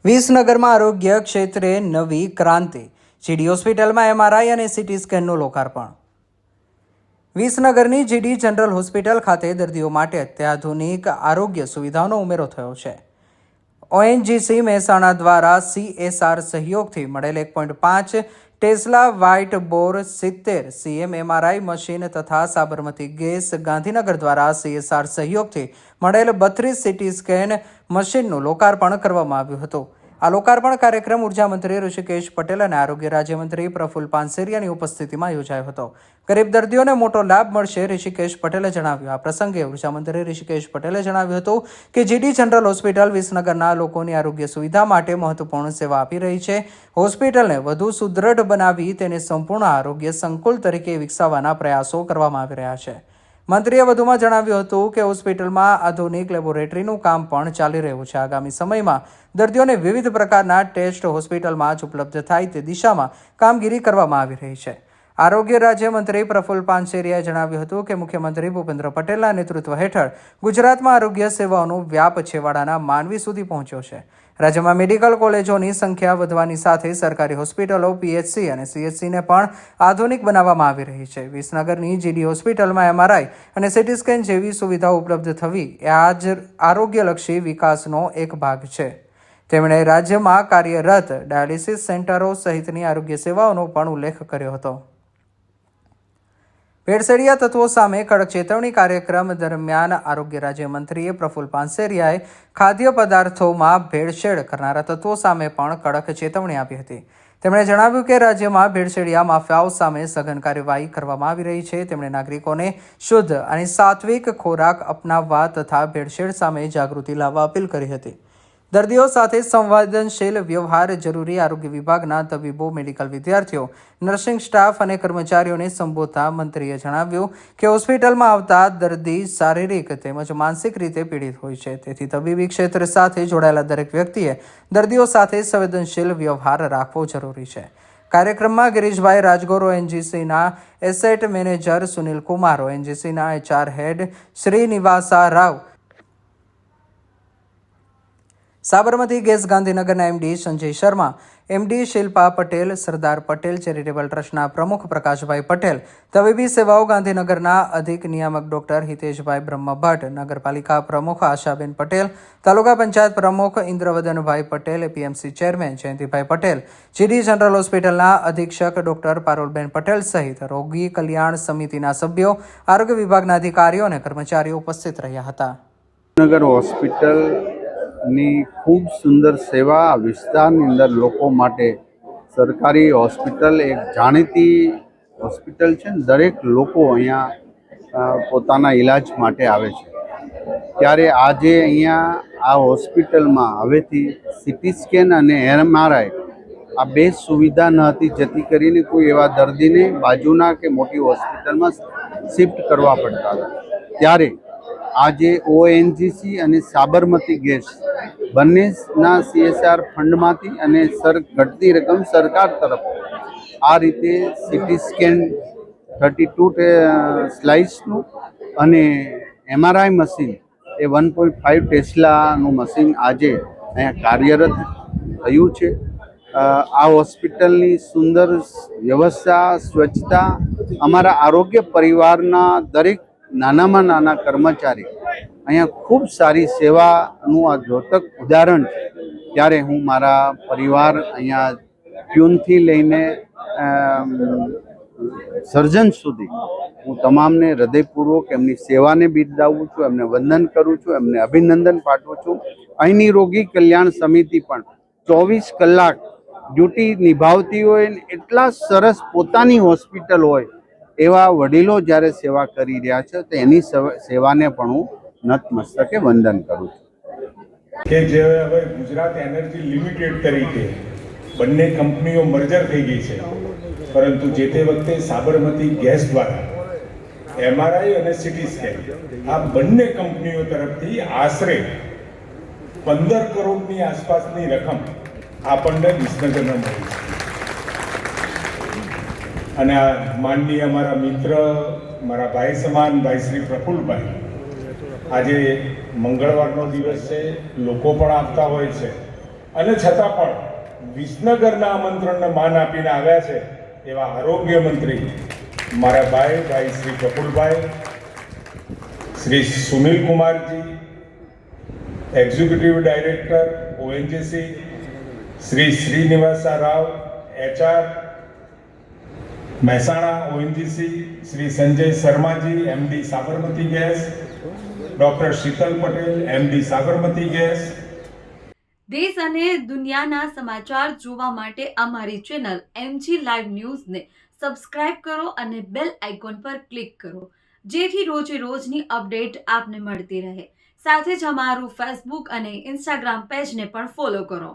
વિસનગરમાં આરોગ્ય ક્ષેત્રે નવી ક્રાંતિ. જીડી હોસ્પિટલમાં એમઆરઆઈ અને સીટી સ્કેનનું લોકાર્પણ. વિસનગરની જીડી જનરલ હોસ્પિટલ ખાતે દર્દીઓ માટે અત્યાધુનિક આરોગ્ય સુવિધાઓનો ઉમેરો થયો છે. ઓએનજીસી મહેસાણા દ્વારા CSR સહયોગથી મળેલ 1.5 ટેસ્લા વ્હાઇટ બોર 70 CM એમઆરઆઈ મશીન તથા સાબરમતી ગેસ ગાંધીનગર દ્વારા CSR સહયોગથી મળેલ 32 સીટી સ્કેન મશીનનું લોકાર્પણ કરવામાં આવ્યું હતું. આ લોકાર્પણ કાર્યક્રમ ઉર્જા મંત્રી ઋષિકેશ પટેલ અને આરોગ્ય રાજ્યમંત્રી પ્રફુલ પાનસેરિયાની ઉપસ્થિતિમાં યોજાયો હતો. ગરીબ દર્દીઓને મોટો લાભ મળશે, ઋષિકેશ પટેલે જણાવ્યું. આ પ્રસંગે ઉર્જા મંત્રી ઋષિકેશ પટેલે જણાવ્યું હતું કે જીડી જનરલ હોસ્પિટલ વિસનગરના લોકોની આરોગ્ય સુવિધા માટે મહત્વપૂર્ણ સેવા આપી રહી છે. હોસ્પિટલને વધુ સુદૃઢ બનાવી તેને સંપૂર્ણ આરોગ્ય સંકુલ તરીકે વિકસાવવાના પ્રયાસો કરવામાં આવી રહ્યા છે. મંત્રીએ વધુમાં જણાવ્યું હતું કે હોસ્પિટલમાં આધુનિક લેબોરેટરીનું કામ પણ ચાલી રહ્યું છે. આગામી સમયમાં દર્દીઓને વિવિધ પ્રકારના ટેસ્ટ હોસ્પિટલમાં જ ઉપલબ્ધ થાય તે દિશામાં કામગીરી કરવામાં આવી રહી છે. આરોગ્ય રાજ્યમંત્રી પ્રફુલ પાનસેરિયાએ જણાવ્યું હતું કે મુખ્યમંત્રી ભૂપેન્દ્ર પટેલના નેતૃત્વ હેઠળ ગુજરાતમાં આરોગ્ય સેવાઓનો વ્યાપ છેવાડાના માનવી સુધી પહોંચ્યો છે. રાજ્યમાં મેડિકલ કોલેજોની સંખ્યા વધવાની સાથે સરકારી હોસ્પિટલો, PHC અને CHCને પણ આધુનિક બનાવવામાં આવી રહી છે. વિસનગરની જીડી હોસ્પિટલમાં એમઆરઆઈ અને સીટી સ્કેન જેવી સુવિધાઓ ઉપલબ્ધ થવી એ આજ આરોગ્યલક્ષી વિકાસનો એક ભાગ છે. તેમણે રાજ્યમાં કાર્યરત ડાયાલિસિસ સેન્ટરો સહિતની આરોગ્ય સેવાઓનો પણ ઉલ્લેખ કર્યો હતો. ભેળસેળિયા તત્વો સામે કડક ચેતવણી કાર્યક્રમ દરમિયાન આરોગ્ય રાજ્યમંત્રીએ પ્રફુલ પાનસેરિયાએ ખાદ્ય પદાર્થોમાં ભેળસેળ કરનારા તત્વો સામે પણ કડક ચેતવણી આપી હતી. તેમણે જણાવ્યું કે રાજ્યમાં ભેળસેળિયા માફિયાઓ સામે સઘન કાર્યવાહી કરવામાં આવી રહી છે. તેમણે નાગરિકોને શુદ્ધ અને સાત્વિક ખોરાક અપનાવવા તથા ભેળસેળ સામે જાગૃતિ લાવવા અપીલ કરી હતી. દર્દીઓ સાથે સંવેદનશીલ વ્યવહાર જરૂરી. આરોગ્ય વિભાગના તબીબો, મેડિકલ વિદ્યાર્થીઓ, નર્સિંગ સ્ટાફ અને કર્મચારીઓને સંબોધતા મંત્રીએ જણાવ્યું કે હોસ્પિટલમાં આવતા દર્દી શારીરિક તેમજ માનસિક રીતે પીડિત હોય છે. તેથી તબીબી ક્ષેત્ર સાથે જોડાયેલા દરેક વ્યક્તિએ દર્દીઓ સાથે સંવેદનશીલ વ્યવહાર રાખવો જરૂરી છે. કાર્યક્રમમાં ગિરીશભાઈ રાજગોર, ONGCના એસેટ મેનેજર સુનિલ કુમાર, ONGCના HR head Srinivasa Rao, Sabarmati gas ગાંધીનગરના MD Sanjay Sharma, MD Shilpa Patel, Sardar Patel charitable ટ્રસ્ટના પ્રમુખ પ્રકાશભાઈ પટેલ, તબીબી સેવાઓ ગાંધીનગરના અધિક નિયામક ડોક્ટર હિતેશભાઈ બ્રહ્મભટ્ટ, નગરપાલિકા પ્રમુખ આશાબેન પટેલ, તાલુકા પંચાયત પ્રમુખ ઇન્દ્રવદનભાઈ પટેલ, PMC ચેરમેન જયંતિભાઈ પટેલ, જીડી જનરલ હોસ્પિટલના અધિક્ષક ડોક્ટર પારુલબેન પટેલ સહિત રોગી કલ્યાણ સમિતિના સભ્યો, આરોગ્ય વિભાગના અધિકારીઓ અને કર્મચારીઓ ઉપસ્થિત રહ્યા હતા. નગર હોસ્પિટલ ની ખૂબ સુંદર સેવા વિસ્તારની અંદર લોકો માટે સરકારી હોસ્પિટલ એક જાણીતી હોસ્પિટલ છે. દરેક લોકો અહીંયા પોતાના ઈલાજ માટે આવે છે. ત્યારે આજે અહીંયા આ હોસ્પિટલમાં હવેથી CT સ્કેન અને MRI આ બે સુવિધા ન હતી, જેથી કરીને કોઈ એવા દર્દીને બાજુના કે મોટી હોસ્પિટલમાં શિફ્ટ કરવા પડતા હતા. ત્યારે આજે ONGC અને સાબરમતી ગેસ બંનેના CSR ફંડમાંથી અને ઘટતી રકમ સરકાર તરફ આ રીતે CT સ્કેન 32 સ્લાઇસનું અને MRI મશીન એ 1.5 ટેસ્લાનું મશીન આજે અહીંયા કાર્યરત થયું છે. આ હોસ્પિટલની સુંદર વ્યવસ્થા, સ્વચ્છતા, અમારા આરોગ્ય પરિવારના દરેક નાનામાં નાના કર્મચારી અહીંયા ખૂબ સારી સેવાનું આ દ્યોતક ઉદાહરણ છે. ત્યારે હું મારા પરિવાર અહીંયા પ્યુનથી લઈને સર્જન સુધી હું તમામને હૃદયપૂર્વક એમની સેવાને બિરદાવું છું, એમને વંદન કરું છું, એમને અભિનંદન પાઠવું છું. અહીંની રોગી કલ્યાણ સમિતિ પણ 24 કલાક ડ્યુટી નિભાવતી હોય, એટલા સરસ પોતાની હોસ્પિટલ હોય એવા વડીલો જ્યારે સેવા કરી રહ્યા છે તો એની સેવાને પણ હું નતમસ્તકે વંદન કરું છું. કે જે હવે ગુજરાત એનર્જી લિમિટેડ તરીકે બંને કંપનીઓ મર્જર થઈ ગઈ છે, પરંતુ જે તે વખતે સાબરમતી ગેસ દ્વારા MRI અને CT સ્કેન આ બંને કંપનીઓ તરફથી આશરે 15 કરોડની આસપાસની રકમ આપણને વિસનગરમાં મળી છે. અને આ માનનીય અમારા મિત્ર, મારા ભાઈ સમાન ભાઈ શ્રી પ્રફુલભાઈ, આજે મંગળવારનો દિવસ છે, લોકો પણ આવતા હોય છે, અને છતાં પણ વિસનગરના આમંત્રણને માન આપીને આવ્યા છે એવા આરોગ્ય મંત્રી મારા ભાઈ શ્રી પ્રફુલભાઈ, શ્રી સુનિલ કુમારજી, executive director ONGC, Shri Srinivasa Rao HR Mehsana ONGC, Shri Sanjay શર્માજી MD Sabarmati gas, doctor Shital Patel MD Sabarmati gas. દેશ અને દુનિયાના સમાચાર જોવા માટે અમારી ચેનલ MG લાઈવ ન્યૂઝને સબસ્ક્રાઇબ કરો અને બેલ આઇકોન પર ક્લિક કરો, જેથી રોજે રોજની અપડેટ આપને મળતી રહે. સાથે જ અમારું ફેસબુક અને ઇન્સ્ટાગ્રામ પેજને પણ ફોલો કરો.